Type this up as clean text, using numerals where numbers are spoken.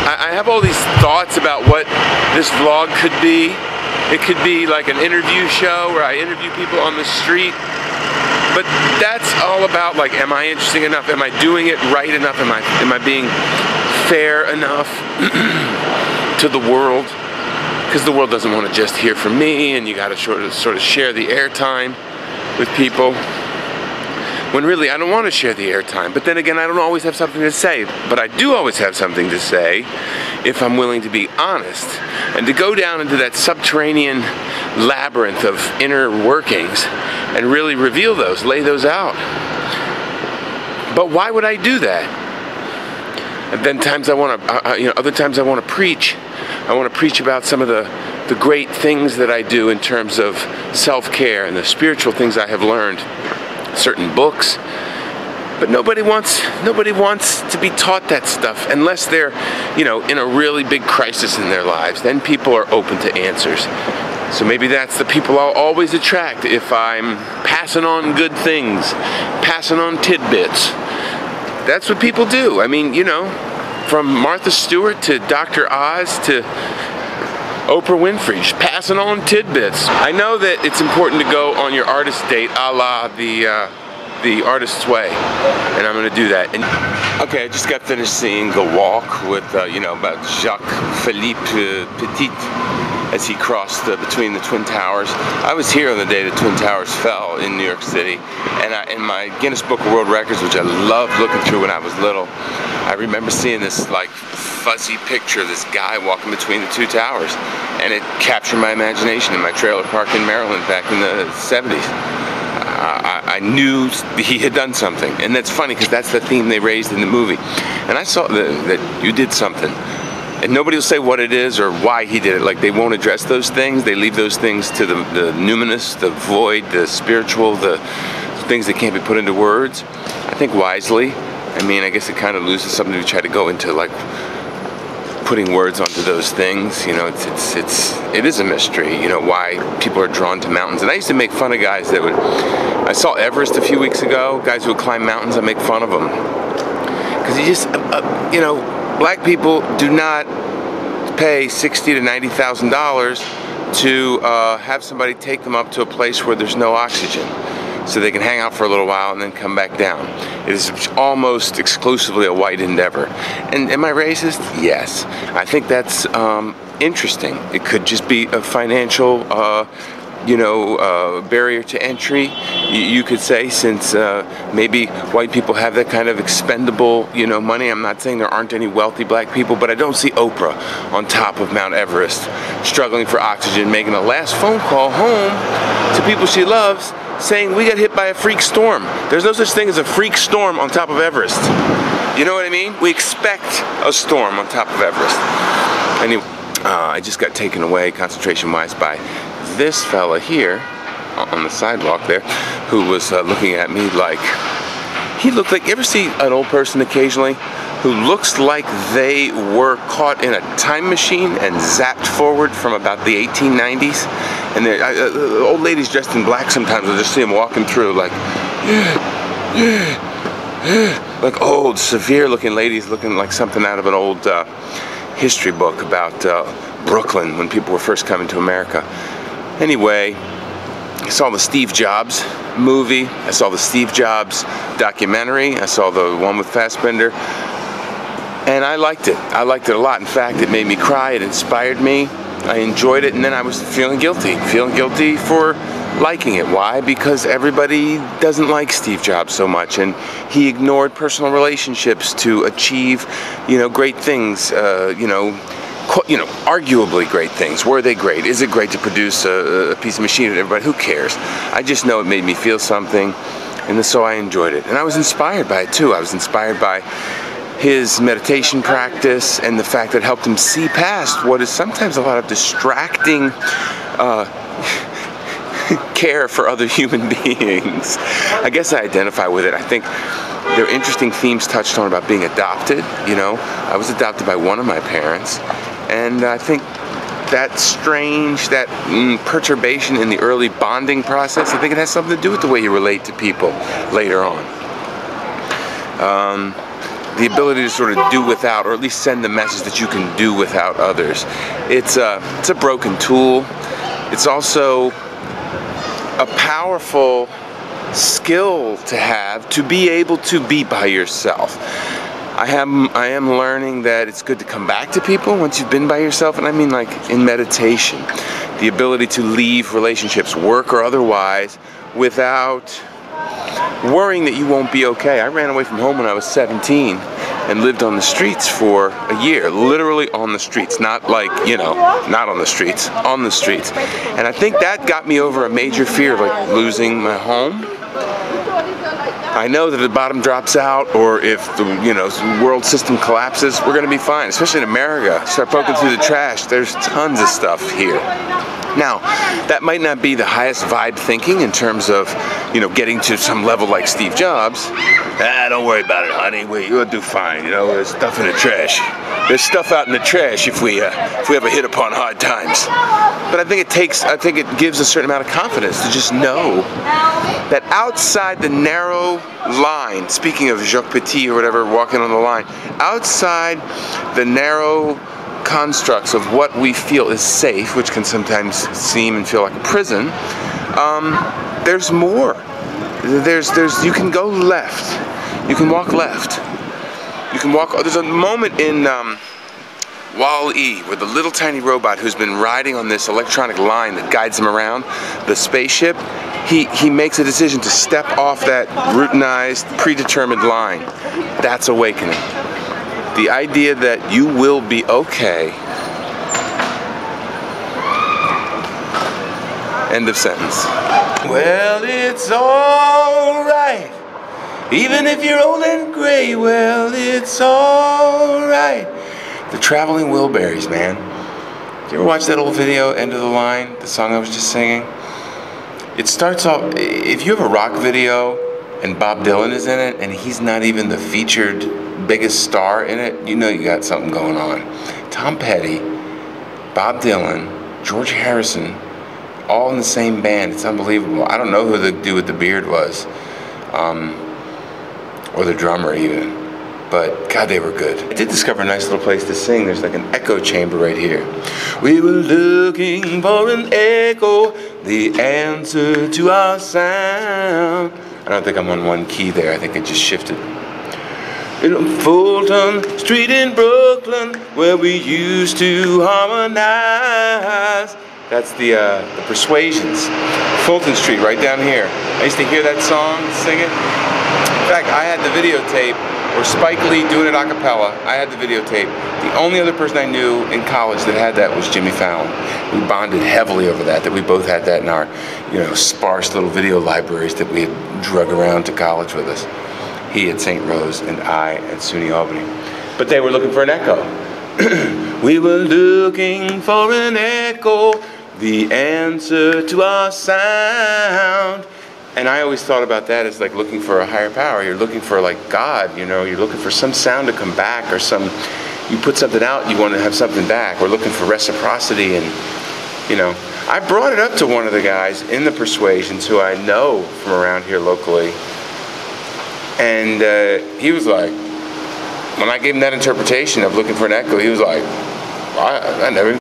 I have all these thoughts about what this vlog could be. It could be like an interview show where I interview people on the street. But that's all about, like, am I interesting enough? Am I doing it right enough? Am I being fair enough to the world? Because the world doesn't want to just hear from me, and you got to sort of share the airtime with people. When really, I don't want to share the airtime. But then again, I don't always have something to say. But I do always have something to say if I'm willing to be honest and to go down into that subterranean labyrinth of inner workings and really reveal those, lay those out. But why would I do that? And then times I want to, other times I want to preach. I want to preach about some of the great things that I do in terms of self-care and the spiritual things I have learned. Certain books, but nobody wants to be taught that stuff unless they're, in a really big crisis in their lives. Then people are open to answers. So maybe that's the people I'll always attract if I'm passing on good things, passing on tidbits. That's what people do. I mean, from Martha Stewart to Dr. Oz to Oprah Winfrey, just passing on tidbits. I know that it's important to go on your artist date a la the artist's way, and I'm going to do that. And, okay, I just got finished seeing The Walk with, about Philippe Petit as he crossed between the Twin Towers. I was here on the day the Twin Towers fell in New York City, and in my Guinness Book of World Records, which I loved looking through when I was little, I remember seeing this like fuzzy picture of this guy walking between the two towers, and it captured my imagination in my trailer park in Maryland back in the 70s. I knew he had done something, and that's funny because that's the theme they raised in the movie. And I saw that you did something, and nobody will say what it is or why he did it. Like, they won't address those things. They leave those things to the numinous, the void, the spiritual, the things that can't be put into words. I think wisely. I mean, I guess it kind of loses something to try to go into, like, putting words onto those things. It is a mystery, why people are drawn to mountains. And I used to make fun of guys that I saw Everest a few weeks ago, guys who would climb mountains. I make fun of them because you just, black people do not pay $60,000 to $90,000 to have somebody take them up to a place where there's no oxygen, so they can hang out for a little while and then come back down. It is almost exclusively a white endeavor. And am I racist? Yes. I think that's interesting. It could just be a financial, barrier to entry, you could say, since maybe white people have that kind of expendable, money. I'm not saying there aren't any wealthy black people, but I don't see Oprah on top of Mount Everest, struggling for oxygen, making a last phone call home to people she loves, saying, we got hit by a freak storm. There's no such thing as a freak storm on top of Everest. You know what I mean? We expect a storm on top of Everest. Anyway, I just got taken away concentration-wise by this fella here on the sidewalk there, who was looking at me like, he looked like, you ever see an old person occasionally who looks like they were caught in a time machine and zapped forward from about the 1890s? And old ladies dressed in black sometimes, I'll just see them walking through like, like old, severe-looking ladies looking like something out of an old history book about Brooklyn when people were first coming to America. Anyway, I saw the Steve Jobs movie, I saw the Steve Jobs documentary, I saw the one with Fassbender, and I liked it. I liked it a lot. In fact, it made me cry, it inspired me, I enjoyed it, and then I was feeling guilty for liking it. Why? Because everybody doesn't like Steve Jobs so much, and he ignored personal relationships to achieve, great things, arguably great things. Were they great? Is it great to produce a piece of machinery to everybody? Who cares? I just know it made me feel something, and so I enjoyed it. And I was inspired by it too. I was inspired by his meditation practice and the fact that it helped him see past what is sometimes a lot of distracting care for other human beings. I guess I identify with it. I think there are interesting themes touched on about being adopted. I was adopted by one of my parents, and I think that strange, that perturbation in the early bonding process, I think it has something to do with the way you relate to people later on. the ability to sort of do without, or at least send the message that you can do without others. It's a broken tool. It's also a powerful skill to have, to be able to be by yourself. I am learning that it's good to come back to people once you've been by yourself, and I mean like in meditation. The ability to leave relationships, work or otherwise, without worrying that you won't be okay. I ran away from home when I was 17 and lived on the streets for a year, literally on the streets, not like, you know, not on the streets, on the streets. And I think that got me over a major fear of like losing my home. I know that if the bottom drops out, or if the world system collapses, we're going to be fine. Especially in America. Start poking through the trash. There's tons of stuff here. Now, that might not be the highest vibe thinking in terms of, getting to some level like Steve Jobs. Don't worry about it, honey. We'll do fine. There's stuff in the trash. There's stuff out in the trash if we ever hit upon hard times. But I think it gives a certain amount of confidence to just know that outside the narrow line, speaking of Philippe Petit or whatever, walking on the line, outside the narrow constructs of what we feel is safe, which can sometimes seem and feel like a prison, there's more. You can go left. You can walk left. You can walk. There's a moment in Wall-E where the little tiny robot who's been riding on this electronic line that guides him around the spaceship, he makes a decision to step off that routinized, predetermined line. That's awakening. The idea that you will be okay. End of sentence. Well, it's alright. Even if you're old and gray, well, it's alright. The Traveling Wilburys, man. Did you ever watch that old video, End of the Line, the song I was just singing? It starts off, if you have a rock video and Bob Dylan is in it, and he's not even the featured biggest star in it, you got something going on. Tom Petty, Bob Dylan, George Harrison, all in the same band. It's unbelievable. I don't know who the dude with the beard was, or the drummer even, but God, they were good. I did discover a nice little place to sing. There's like an echo chamber right here. We were looking for an echo, the answer to our sound. I don't think I'm on one key there. I think it just shifted. In Fulton Street in Brooklyn, where we used to harmonize. That's the Persuasions. Fulton Street, right down here. I used to hear that song, sing it. In fact, I had the videotape, or Spike Lee doing it a cappella. I had the videotape. The only other person I knew in college that had that was Jimmy Fallon. We bonded heavily over that we both had that in our, sparse little video libraries that we had drug around to college with us. He at St. Rose and I at SUNY Albany. But they were looking for an echo. We were looking for an echo, the answer to our sound. And I always thought about that as like looking for a higher power. You're looking for like God, you're looking for some sound to come back, or you put something out, you want to have something back. We're looking for reciprocity, and I brought it up to one of the guys in the Persuasions who I know from around here locally. And he was like, when I gave him that interpretation of looking for an echo, he was like, I never